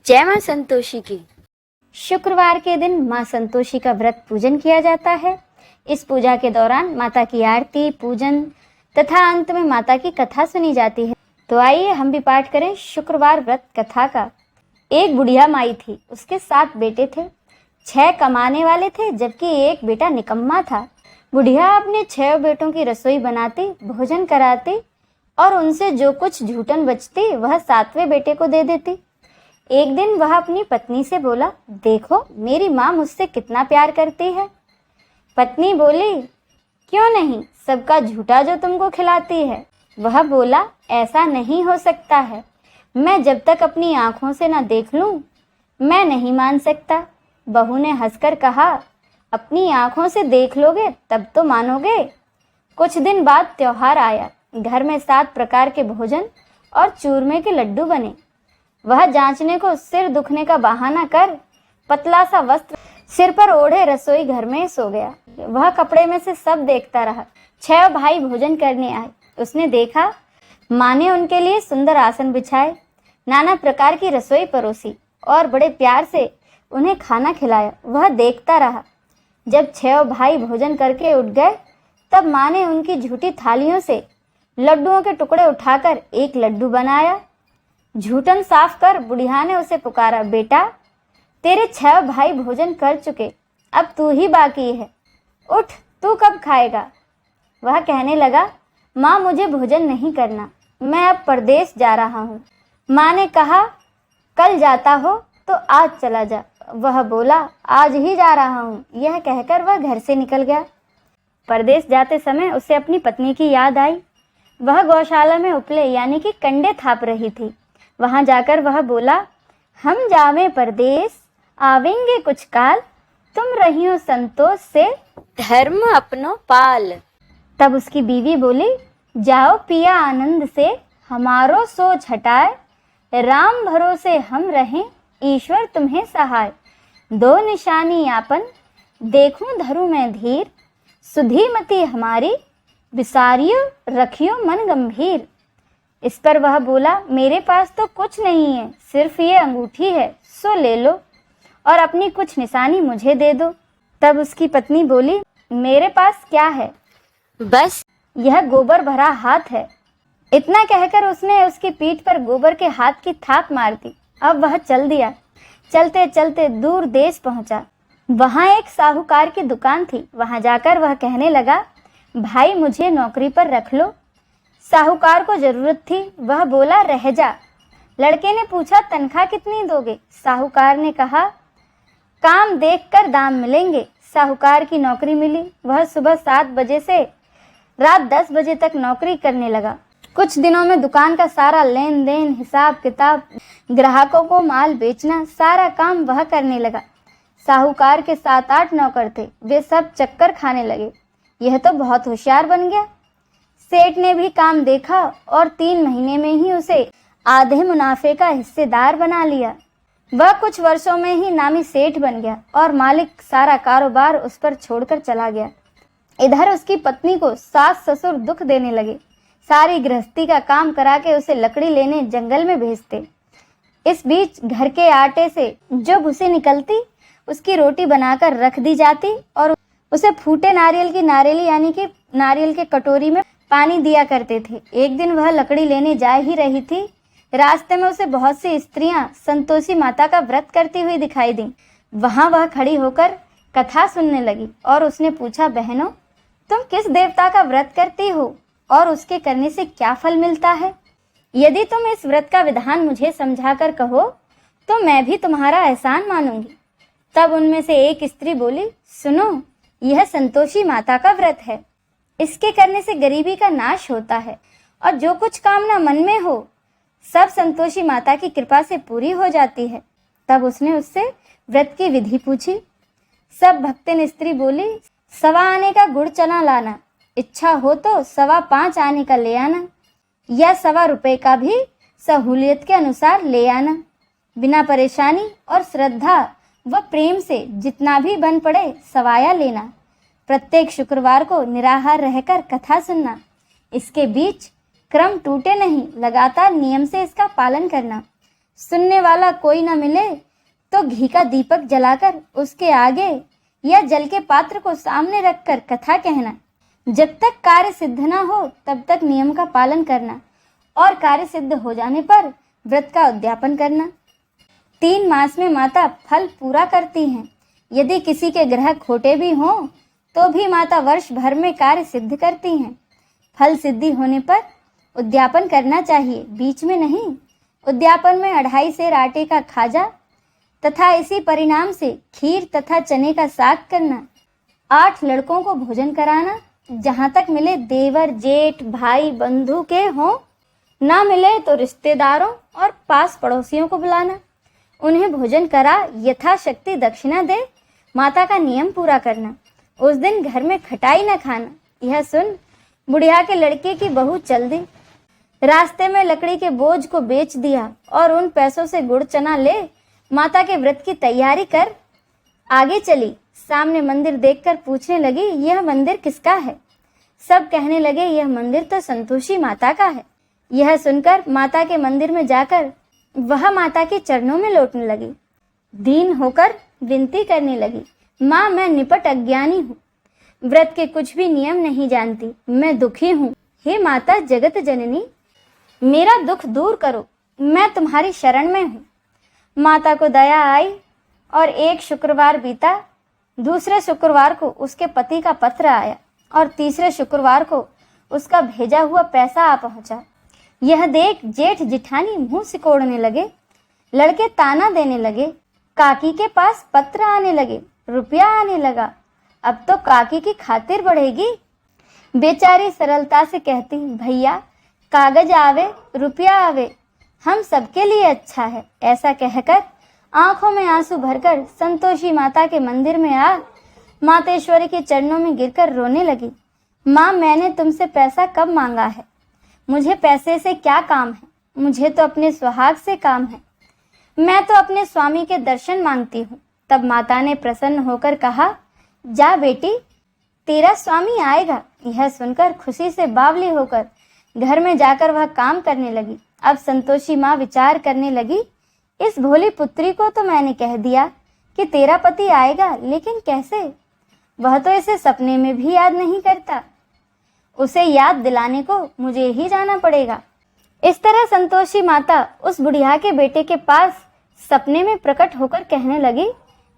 जय मां संतोषी की। शुक्रवार के दिन मां संतोषी का व्रत पूजन किया जाता है। इस पूजा के दौरान माता की आरती, पूजन तथा अंत में माता की कथा सुनी जाती है। तो आइए हम भी पाठ करें शुक्रवार व्रत कथा का। एक बुढ़िया माई थी, उसके 7 बेटे थे। 6 कमाने वाले थे जबकि एक बेटा निकम्मा था। बुढ़िया अपने 6 बेटों की रसोई बनाती, भोजन कराती और उनसे जो कुछ झूठन बचती वह 7वें बेटे को दे देती। एक दिन वह अपनी पत्नी से बोला, देखो मेरी माँ मुझसे कितना प्यार करती है। पत्नी बोली, क्यों नहीं, सबका झूठा जो तुमको खिलाती है। वह बोला, ऐसा नहीं हो सकता है, मैं जब तक अपनी आंखों से न देख लूं मैं नहीं मान सकता। बहू ने हंसकर कहा, अपनी आंखों से देख लोगे तब तो मानोगे। कुछ दिन बाद त्योहार आया। घर में 7 प्रकार के भोजन और चूरमे के लड्डू बने। वह जांचने को सिर दुखने का बहाना कर पतला सा वस्त्र सिर पर ओढ़े रसोई घर में सो गया। वह कपड़े में से सब देखता रहा। 6 भाई भोजन करने आए। उसने देखा माँ ने उनके लिए सुंदर आसन बिछाए, नाना प्रकार की रसोई परोसी और बड़े प्यार से उन्हें खाना खिलाया। वह देखता रहा। जब 6 भाई भोजन करके उठ गए तब माँ ने उनकी झूठी थालियों से लड्डुओं के टुकड़े उठाकर एक लड्डू बनाया। झूठन साफ कर बुढ़िया ने उसे पुकारा, बेटा तेरे 6 भाई भोजन कर चुके, अब तू ही बाकी है, उठ तू कब खाएगा। वह कहने लगा, माँ मुझे भोजन नहीं करना, मैं अब परदेश जा रहा हूँ। माँ ने कहा, कल जाता हो तो आज चला जा। वह बोला, आज ही जा रहा हूँ। यह कहकर वह घर से निकल गया। परदेश जाते समय उसे अपनी पत्नी की याद आई। वह गौशाला में उपले यानी कि कंडे थाप रही थी। वहां जाकर वह बोला, हम जावे परदेश, आवेंगे कुछ काल, तुम रहियो संतोष से, धर्म अपनो पाल। तब उसकी बीवी बोली, जाओ पिया आनंद से, हमारो सोच हटाए, राम भरोसे हम रहें, ईश्वर तुम्हें सहाय। 2 निशानी यापन, देखूं धरू मैं धीर, सुधीमती हमारी, विसारियो रखियो मन गंभीर। इस पर वह बोला, मेरे पास तो कुछ नहीं है, सिर्फ ये अंगूठी है, सो ले लो और अपनी कुछ निशानी मुझे दे दो। तब उसकी पत्नी बोली, मेरे पास क्या है, बस यह गोबर भरा हाथ है। इतना कहकर उसने उसकी पीठ पर गोबर के हाथ की थाप मार दी। अब वह चल दिया। चलते चलते दूर देश पहुंचा। वहां एक साहूकार की दुकान थी। वहां जाकर वह कहने लगा, भाई मुझे नौकरी पर रख लो। साहूकार को जरूरत थी। वह बोला, रह जा। लड़के ने पूछा, तनख्वाह कितनी दोगे। साहूकार ने कहा, काम देखकर दाम मिलेंगे। साहूकार की नौकरी मिली। वह सुबह 7 बजे से रात 10 बजे तक नौकरी करने लगा। कुछ दिनों में दुकान का सारा लेन देन, हिसाब किताब, ग्राहकों को माल बेचना, सारा काम वह करने लगा। साहूकार के 7-8 नौकर थे। वे सब चक्कर खाने लगे। यह तो बहुत होशियार बन गया। सेठ ने भी काम देखा और 3 महीने में ही उसे आधे मुनाफे का हिस्सेदार बना लिया। वह कुछ वर्षों में ही नामी सेठ बन गया और मालिक सारा कारोबार उस पर छोड़कर चला गया। इधर उसकी पत्नी को सास ससुर दुख देने लगे। सारी गृहस्थी का काम करा के उसे लकड़ी लेने जंगल में भेजते। इस बीच घर के आटे से जो भूसी निकलती उसकी रोटी बनाकर रख दी जाती और उसे फूटे नारियल की नारेली यानी कि नारियल के कटोरी में पानी दिया करते थे। एक दिन वह लकड़ी लेने जा ही रही थी। रास्ते में उसे बहुत सी स्त्रियां संतोषी माता का व्रत करती हुई दिखाई दी। वहां वह खड़ी होकर कथा सुनने लगी और उसने पूछा, बहनों तुम किस देवता का व्रत करती हो और उसके करने से क्या फल मिलता है? यदि तुम इस व्रत का विधान मुझे समझाकर कहो तो मैं भी तुम्हारा एहसान मानूंगी। तब उनमें से एक स्त्री बोली, सुनो, यह संतोषी माता का व्रत है। इसके करने से गरीबी का नाश होता है और जो कुछ कामना मन में हो सब संतोषी माता की कृपा से पूरी हो जाती है। तब उसने उससे व्रत की विधि पूछी। सब भक्तिन स्त्री बोली, 1.25 आने का गुड़ चना लाना, इच्छा हो तो 5.25 आने का ले आना, या 1.25 रुपए का भी सहूलियत के अनुसार ले आना। बिना परेशानी और श्रद्धा व प्रेम से जितना भी बन पड़े सवाया लेना। प्रत्येक शुक्रवार को निराहार रहकर कथा सुनना। इसके बीच क्रम टूटे नहीं, लगातार नियम से इसका पालन करना। सुनने वाला कोई न मिले तो घी का दीपक जलाकर उसके आगे या जल के पात्र को सामने रखकर कथा कहना। जब तक कार्य सिद्ध न हो तब तक नियम का पालन करना और कार्य सिद्ध हो जाने पर व्रत का उद्यापन करना। 3 मास में माता फल पूरा करती हैं। यदि किसी के ग्रह खोटे भी हों तो भी माता वर्ष भर में कार्य सिद्ध करती हैं। फल सिद्धि होने पर उद्यापन करना चाहिए, बीच में नहीं। उद्यापन में 2.5 सेर आटे का खाजा तथा इसी परिणाम से खीर तथा चने का साग करना। 8 लड़कों को भोजन कराना। जहाँ तक मिले देवर जेठ भाई बंधु के हों, ना मिले तो रिश्तेदारों और पास पड़ोसियों को बुलाना। उन्हें भोजन करा यथाशक्ति दक्षिणा दे माता का नियम पूरा करना। उस दिन घर में खटाई न खाना। यह सुन बुढ़िया के लड़के की बहू चल दी। रास्ते में लकड़ी के बोझ को बेच दिया और उन पैसों से गुड़ चना ले माता के व्रत की तैयारी कर आगे चली। सामने मंदिर देखकर पूछने लगी, यह मंदिर किसका है? सब कहने लगे, यह मंदिर तो संतोषी माता का है। यह सुनकर माता के मंदिर में जाकर वह माता के चरणों में लौटने लगी। दीन होकर विनती करने लगी, माँ मैं निपट अज्ञानी हूँ, व्रत के कुछ भी नियम नहीं जानती, मैं दुखी हूँ। हे माता जगत जननी, मेरा दुख दूर करो, मैं तुम्हारी शरण में हूँ। माता को दया आई और एक शुक्रवार बीता। दूसरे शुक्रवार को उसके पति का पत्र आया और तीसरे शुक्रवार को उसका भेजा हुआ पैसा आ पहुंचा। यह देख जेठ जिठानी मुंह सिकोड़ने लगे। लड़के ताना देने लगे। काकी के पास पत्र आने लगे, रुपया आने लगा। अब तो काकी की खातिर बढ़ेगी। बेचारी सरलता से कहती, भैया कागज आवे रुपया आवे, हम सबके लिए अच्छा है। ऐसा कहकर आंखों में आंसू भरकर संतोषी माता के मंदिर में आ मातेश्वरी के चरणों में गिरकर रोने लगी। माँ मैंने तुमसे पैसा कब मांगा है? मुझे पैसे से क्या काम है? मुझे तो अपने सुहाग से काम है। मैं तो अपने स्वामी के दर्शन मांगती हूँ। तब माता ने प्रसन्न होकर कहा, जा बेटी तेरा स्वामी आएगा। यह सुनकर खुशी से बावली होकर घर में जाकर वह काम करने लगी। अब संतोषी माँ विचार करने लगी, इस भोली पुत्री को तो मैंने कह दिया कि तेरा पति आएगा, लेकिन कैसे? वह तो इसे सपने में भी याद नहीं करता। उसे याद दिलाने को मुझे ही जाना पड़ेगा। इस तरह संतोषी माता उस बुढ़िया के बेटे के पास सपने में प्रकट होकर कहने लगी,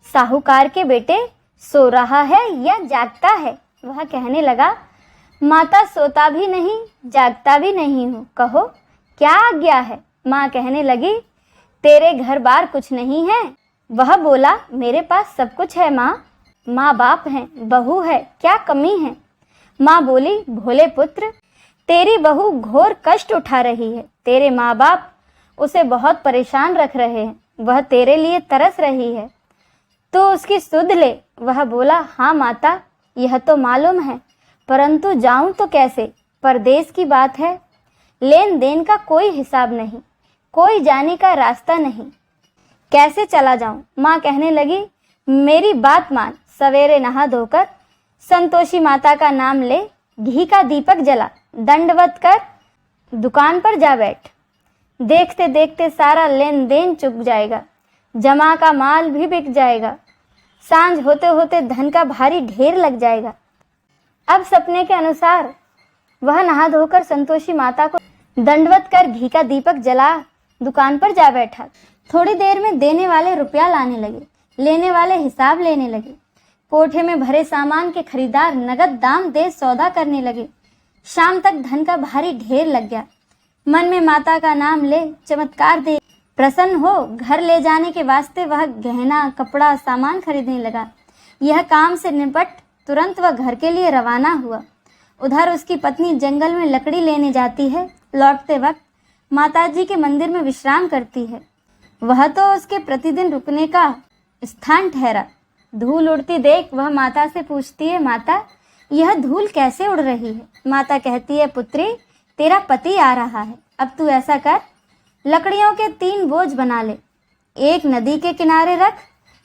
साहूकार के बेटे सो रहा है या जागता है? वह कहने लगा, माता सोता भी नहीं जागता भी नहीं हूँ, कहो क्या आज्ञा है? माँ कहने लगी, तेरे घर बार कुछ नहीं है? वह बोला, मेरे पास सब कुछ है माँ, माँ बाप हैं, बहू है, क्या कमी है? माँ बोली, भोले पुत्र तेरी बहू घोर कष्ट उठा रही है। तेरे माँ बाप उसे बहुत परेशान रख रहे हैं। वह तेरे लिए तरस रही है, तो उसकी सुध ले। वह बोला, हाँ माता यह तो मालूम है, परंतु जाऊं तो कैसे? परदेश की बात है, लेन देन का कोई हिसाब नहीं, कोई जाने का रास्ता नहीं, कैसे चला जाऊं? माँ कहने लगी, मेरी बात मान, सवेरे नहा धोकर संतोषी माता का नाम ले, घी का दीपक जला, दंडवत कर दुकान पर जा बैठ। देखते देखते सारा लेन देन चुक जाएगा, जमा का माल भी बिक जाएगा। सांझ होते होते धन का भारी ढेर लग जाएगा। अब सपने के अनुसार वह नहा धोकर संतोषी माता को दंडवत कर घी का दीपक जला दुकान पर जा बैठा। थोड़ी देर में देने वाले रुपया लाने लगे, लेने वाले हिसाब लेने लगे। कोठे में भरे सामान के खरीदार नगद दाम दे सौदा करने लगे। शाम तक धन का भारी ढेर लग गया। मन में माता का नाम ले, चमत्कार दे, प्रसन्न हो घर ले जाने के वास्ते वह गहना कपड़ा सामान खरीदने लगा। यह काम से निपट तुरंत वह घर के लिए रवाना हुआ। उधर उसकी पत्नी जंगल में लकड़ी लेने जाती है। लौटते वक्त माताजी के मंदिर में विश्राम करती है। वह तो उसके प्रतिदिन रुकने का स्थान ठहरा। धूल उड़ती देख वह माता से पूछती है, माता यह धूल कैसे उड़ रही है? माता कहती है, पुत्री तेरा पति आ रहा है, अब तू ऐसा कर, लकड़ियों के 3 बोझ बना ले, एक नदी के किनारे रख,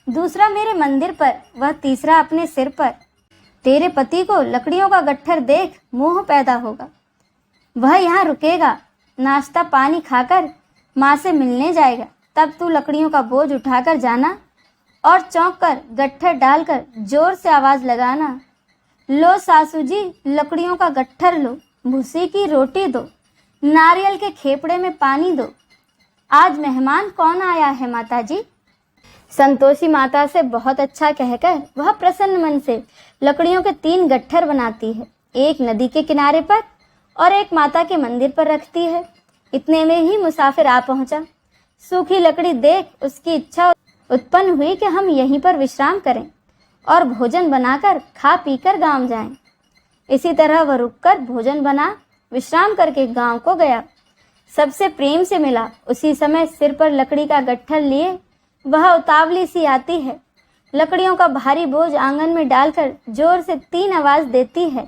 दूसरा मेरे मंदिर पर, वह तीसरा अपने सिर पर। तेरे पति को लकड़ियों का गट्ठर देख मोह पैदा होगा। वह यहाँ रुकेगा, नाश्ता पानी खाकर माँ से मिलने जाएगा। तब तू लकड़ियों का बोझ उठाकर जाना और चौंक कर गट्ठर डालकर जोर से आवाज़ लगाना, लो सासू जी लकड़ियों का गट्ठर लो, भूसी की रोटी दो, नारियल के खेपड़े में पानी दो, आज मेहमान कौन आया है माता जी। संतोषी माता से बहुत अच्छा कहकर वह प्रसन्न मन से लकड़ियों के 3 गट्ठर बनाती है, एक नदी के किनारे पर और एक माता के मंदिर पर रखती है। इतने में ही मुसाफिर आ पहुंचा। सूखी लकड़ी देख उसकी इच्छा उत्पन्न हुई कि हम यहीं पर विश्राम करें और भोजन बनाकर खा पीकर गांव जाएं। इसी तरह वह रुककर भोजन बना विश्राम करके गांव को गया। सबसे प्रेम से मिला। उसी समय सिर पर लकड़ी का गट्ठर लिए वह उतावली सी आती है। लकड़ियों का भारी बोझ आंगन में डालकर जोर से 3 आवाज़ देती है,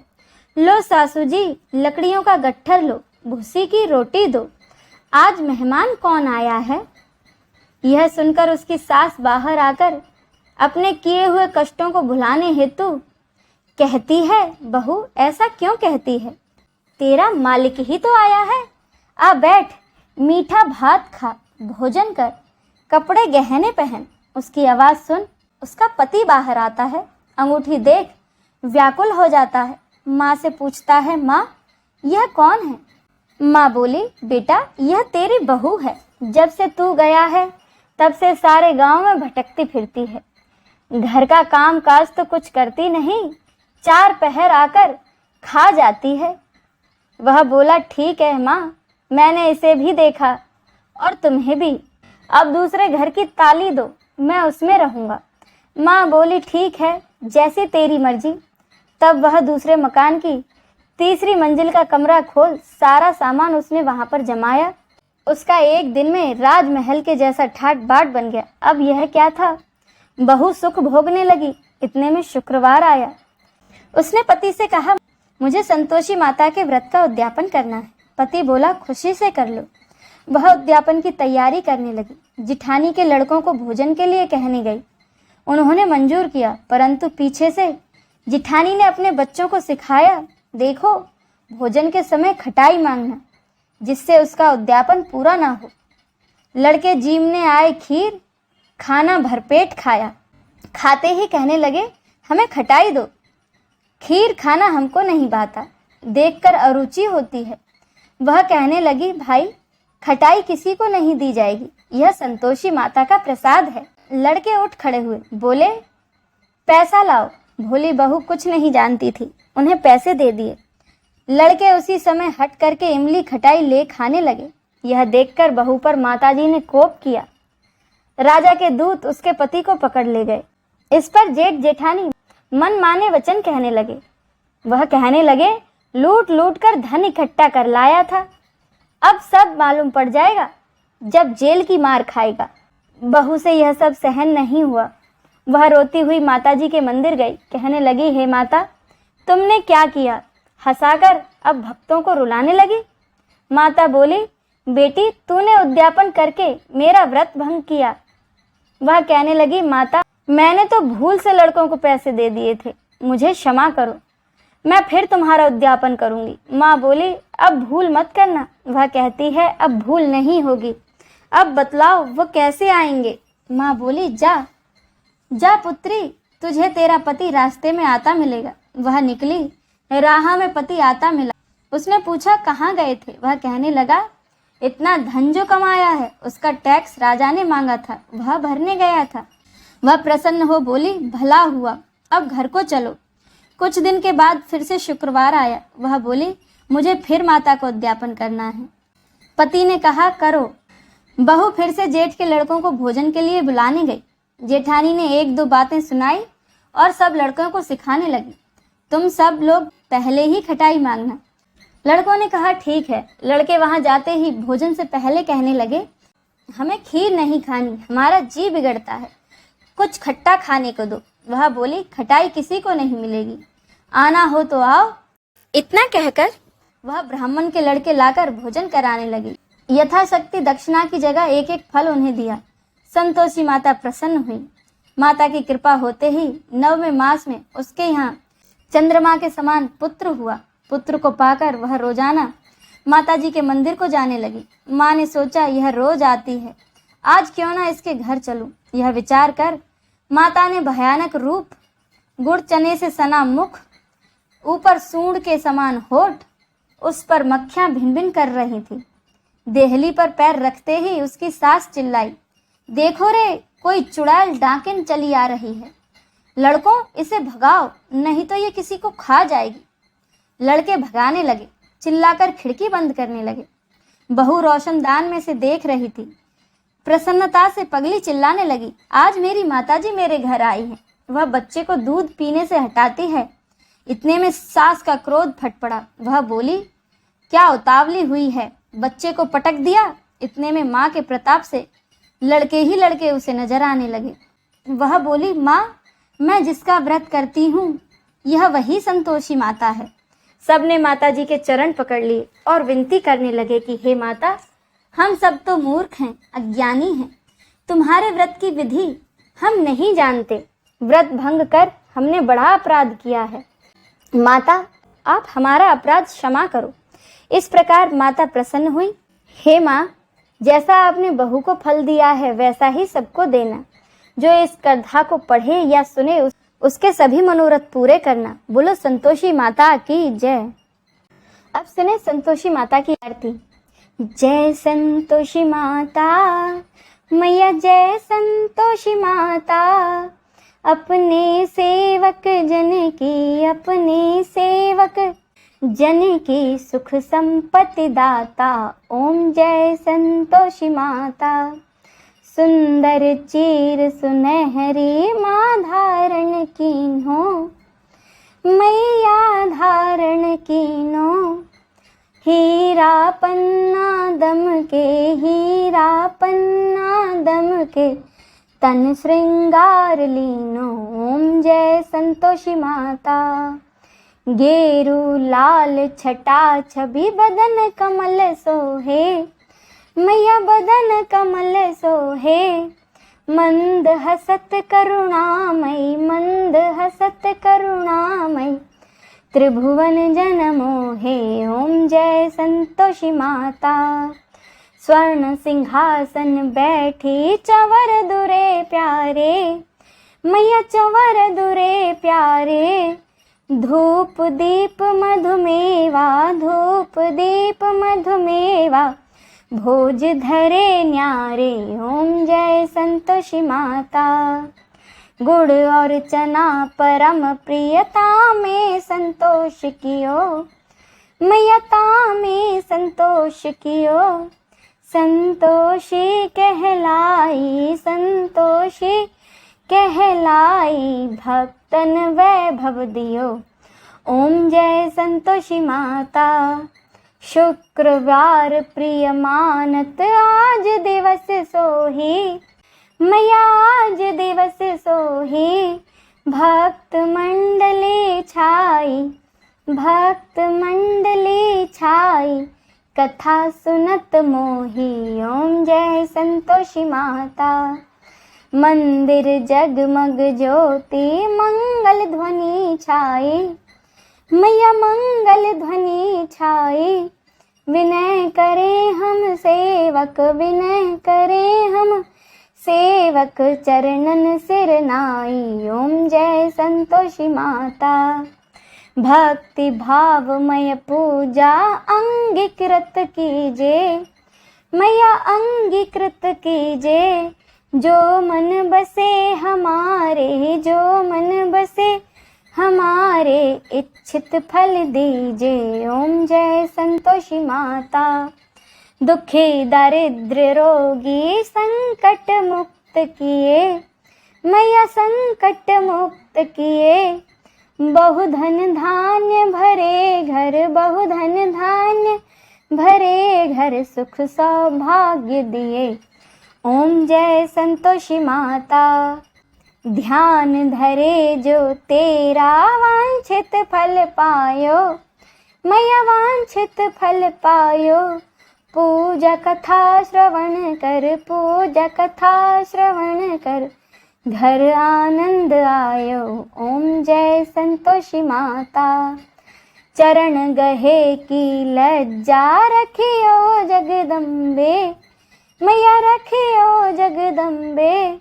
लो सासू जी लकड़ियों का गट्ठर लो, भूसी की रोटी दो, आज मेहमान कौन आया है। यह सुनकर उसकी सास बाहर आकर अपने किए हुए कष्टों को भुलाने हेतु कहती है, बहू ऐसा क्यों कहती है, तेरा मालिक ही तो आया है, आ बैठ, मीठा भात खा, भोजन कर, कपड़े गहने पहन। उसकी आवाज़ सुन उसका पति बाहर आता है। अंगूठी देख व्याकुल हो जाता है। माँ से पूछता है, माँ यह कौन है। माँ बोली, बेटा यह तेरी बहू है, जब से तू गया है तब से सारे गांव में भटकती फिरती है, घर का काम काज तो कुछ करती नहीं, 4 पहर आकर खा जाती है। वह बोला, ठीक है माँ, मैंने इसे भी देखा और तुम्हें भी, अब दूसरे घर की ताली दो, मैं उसमें रहूँगा। माँ बोली, ठीक है जैसी तेरी मर्जी। तब वह दूसरे मकान की 3री मंजिल का कमरा खोल सारा सामान उसने वहाँ पर जमाया। उसका एक दिन में राजमहल के जैसा ठाट बाट बन गया। अब यह क्या था, बहू सुख भोगने लगी। इतने में शुक्रवार आया। उसने पति से कहा, मुझे संतोषी माता के व्रत का उद्यापन करना है। पति बोला, खुशी से कर लो। वह उद्यापन की तैयारी करने लगी। जिठानी के लड़कों को भोजन के लिए कहने गई। उन्होंने मंजूर किया, परंतु पीछे से जिठानी ने अपने बच्चों को सिखाया, देखो भोजन के समय खटाई मांगना, जिससे उसका उद्यापन पूरा ना हो। लड़के जीमने आए खीर, खाना भरपेट खाया। खाते ही कहने लगे, हमें खटाई दो, खीर खाना हमको नहीं भाता, देखकर अरुचि होती है। वह कहने लगी, भाई खटाई किसी को नहीं दी जाएगी, यह संतोषी माता का प्रसाद है। लड़के उठ खड़े हुए, बोले, पैसा लाओ। भोली बहू कुछ नहीं जानती थी, उन्हें पैसे दे दिए। लड़के उसी समय हट करके इमली खटाई ले खाने लगे। यह देखकर बहू पर माताजी ने कोप किया। राजा के दूत उसके पति को पकड़ ले गए। इस पर जेठ जेठानी मन माने वचन कहने लगे। वह कहने लगे, लूट लूट कर धन इकट्ठा कर लाया था, अब सब मालूम पड़ जाएगा जब जेल की मार खाएगा। बहू से यह सब सहन नहीं हुआ। वह रोती हुई माताजी के मंदिर गई। कहने लगी, हे माता, तुमने क्या किया, हंसाकर अब भक्तों को रुलाने लगी। माता बोली, बेटी तूने उद्यापन करके मेरा व्रत भंग किया। वह कहने लगी, माता मैंने तो भूल से लड़कों को पैसे दे दिए थे, मुझे क्षमा करो, मैं फिर तुम्हारा उद्यापन करूंगी। माँ बोली, अब भूल मत करना। वह कहती है, अब भूल नहीं होगी, अब बतलाओ वो कैसे आएंगे। माँ बोली, जा जा पुत्री, तुझे तेरा पति रास्ते में आता मिलेगा। वह निकली, राह में पति आता मिला। उसने पूछा, कहाँ गए थे। वह कहने लगा, इतना धन जो कमाया है उसका टैक्स राजा ने मांगा था, वह भरने गया था। वह प्रसन्न हो बोली, भला हुआ, अब घर को चलो। कुछ दिन के बाद फिर से शुक्रवार आया। वह बोली, मुझे फिर माता को उद्यापन करना है। पति ने कहा, करो। बहू फिर से जेठ के लड़कों को भोजन के लिए बुलाने गई। जेठानी ने 1-2 बातें सुनाई और सब लड़कों को सिखाने लगी, तुम सब लोग पहले ही खटाई मांगना। लड़कों ने कहा, ठीक है। लड़के वहां जाते ही भोजन से पहले कहने लगे, हमें खीर नहीं खानी, हमारा जी बिगड़ता है, कुछ खट्टा खाने को दो। वह बोली, खटाई किसी को नहीं मिलेगी, आना हो तो आओ। इतना कहकर वह ब्राह्मण के लड़के लाकर भोजन कराने लगी। यथाशक्ति दक्षिणा की जगह 1-1 फल उन्हें दिया। संतोषी माता प्रसन्न हुई। माता की कृपा होते ही 9वें मास में उसके यहाँ चंद्रमा के समान पुत्र हुआ। पुत्र को पाकर वह रोजाना माताजी के मंदिर को जाने लगी। माँ ने सोचा, यह रोज आती है, आज क्यों ना इसके घर चलूं। यह विचार कर माता ने भयानक रूप, गुड़ चने से सना मुख, ऊपर सूंड के समान होठ, उस पर मक्खियां भिन भिन कर रही थी। देहली पर पैर रखते ही उसकी सास चिल्लाई, देखो रे, कोई चुड़ैल डाकिन चली आ रही है। लड़कों, इसे भगाओ, नहीं तो ये किसी को खा जाएगी। लड़के भगाने लगे, चिल्लाकर खिड़की बंद करने लगे। बहू रोशनदान में से देख रही थी। प्रसन्नता से पगली चिल्लाने लगी, आज मेरी माताजी मेरे घर आई है। वह बच्चे को दूध पीने से हटाती है। इतने में सास का क्रोध फट पड़ा। वह बोली, क्या उतावली हुई है, बच्चे को पटक दिया। इतने में माँ के प्रताप से लड़के ही लड़के उसे नजर आने लगे। वह बोली, माँ, मैं जिसका व्रत करती हूँ यह वही संतोषी माता है। सबने माताजी के चरण पकड़ लिए और विनती करने लगे कि हे माता, हम सब तो मूर्ख हैं, अज्ञानी हैं। तुम्हारे व्रत की विधि हम नहीं जानते। व्रत भंग कर हमने बड़ा अपराध किया है। माता, आप हमारा अपराध क्षमा करो। इस प्रकार माता प्रसन्न हुई। हे माँ, जैसा आपने बहू को फल दिया है वैसा ही सबको देना। जो इस कथा को पढ़े या सुने उसके सभी मनोरथ पूरे करना। बोलो संतोषी माता की जय। अब सुने संतोषी माता की आरती। जय संतोषी माता मैया, जय संतोषी माता, अपने सेवक जन की, अपने सेवक जन की सुख संपत्ति दाता। ओम जय संतोषी माता। सुंदर चीर सुनहरी माँ धारण कीन्हो, मैया धारण कीन्हो। हीरा पन्ना दम के, हीरा पन्ना दम के, तन श्रृंगार लीनो। ओम जय संतोषी माता। गेरू लाल छटा छवि बदन कमल सोहे, मैया बदन कमल सोहे। मंद हसत करुणामयी, मंद हसत करुणामयी, त्रिभुवन जन मोहे। ओम जय संतोषी माता। स्वर्ण सिंहासन बैठी चवर दुरे प्यारे, मैया चवर दुरे प्यारे। धूप दीप मधुमेवा, धूप दीप मधुमेवा, भोज धरे न्यारे। ओम जय संतोषी माता। गुड़ और चना परम प्रियता में संतोष कियो, मैया में संतोष कियो। संतोषी कहलाई, संतोषी कहलाई, भक्तन वैभव दियो। ओम जय संतोषी माता। शुक्रवार प्रिय मानत आज दिवस सोही, मैया आज दिवस सोही। भक्त मंडली छाई, भक्त मंडली छाई, कथा सुनत मोही। ओम जय संतोषी माता। मंदिर जगमग ज्योति मंगल ध्वनि छाई, मैया मंगल ध्वनि छाई। विनय करें हम सेवक, विनय करें हम सेवक, चरणन सिर नाई। ओम जय संतोषी माता। भक्ति भावमय पूजा अंगीकृत कीजे, मैया अंगीकृत कीजे। जो मन बसे हमारे, जो मन बसे हमारे, इच्छित फल दीजे। ओम जय संतोषी माता। दुखी दरिद्र रोगी संकट मुक्त किए, मैया संकट मुक्त किए। बहुधन धान्य भरे घर, बहुधन धान्य भरे घर, सुख सौभाग्य दिए। ओम जय संतोषी माता। ध्यान धरे जो तेरा वांछित फल पायो, मैया वांछित फल पायो। पूजा कथा श्रवण कर, पूजा कथा श्रवण कर, घर आनंद आयो। ओम जय संतोषी माता। चरण गहे की लज्जा रखियो जगदम्बे, मैया रखियो जगदम्बे,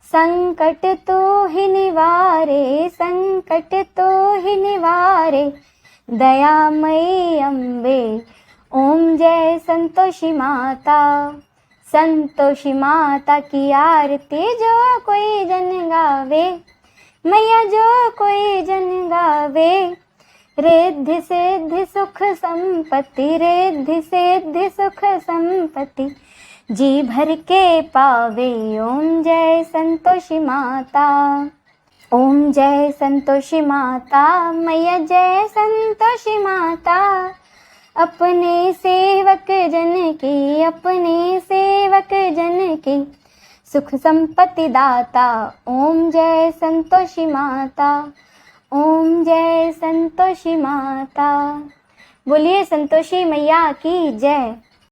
संकट तो ही निवारे, संकट तो ही निवारे, दयामयी अम्बे। ओम जय संतोषी माता, संतोषी माता की आरती जो कोई जन गावे, मैया जो कोई जन गावे, रिद्धि सिद्धि सुख संपत्ति, रिद्धि सिद्धि सुख संपत्ति, जी भर के पावे। ओम जय संतोषी माता, ओम जय संतोषी माता, मैया जय संतोषी माता। अपने सेवक जन की, अपने सेवक जन की, सुख संपत्ति दाता। ओम जय संतोषी माता, ओम जय संतोषी माता। बोलिए संतोषी मैया की जय।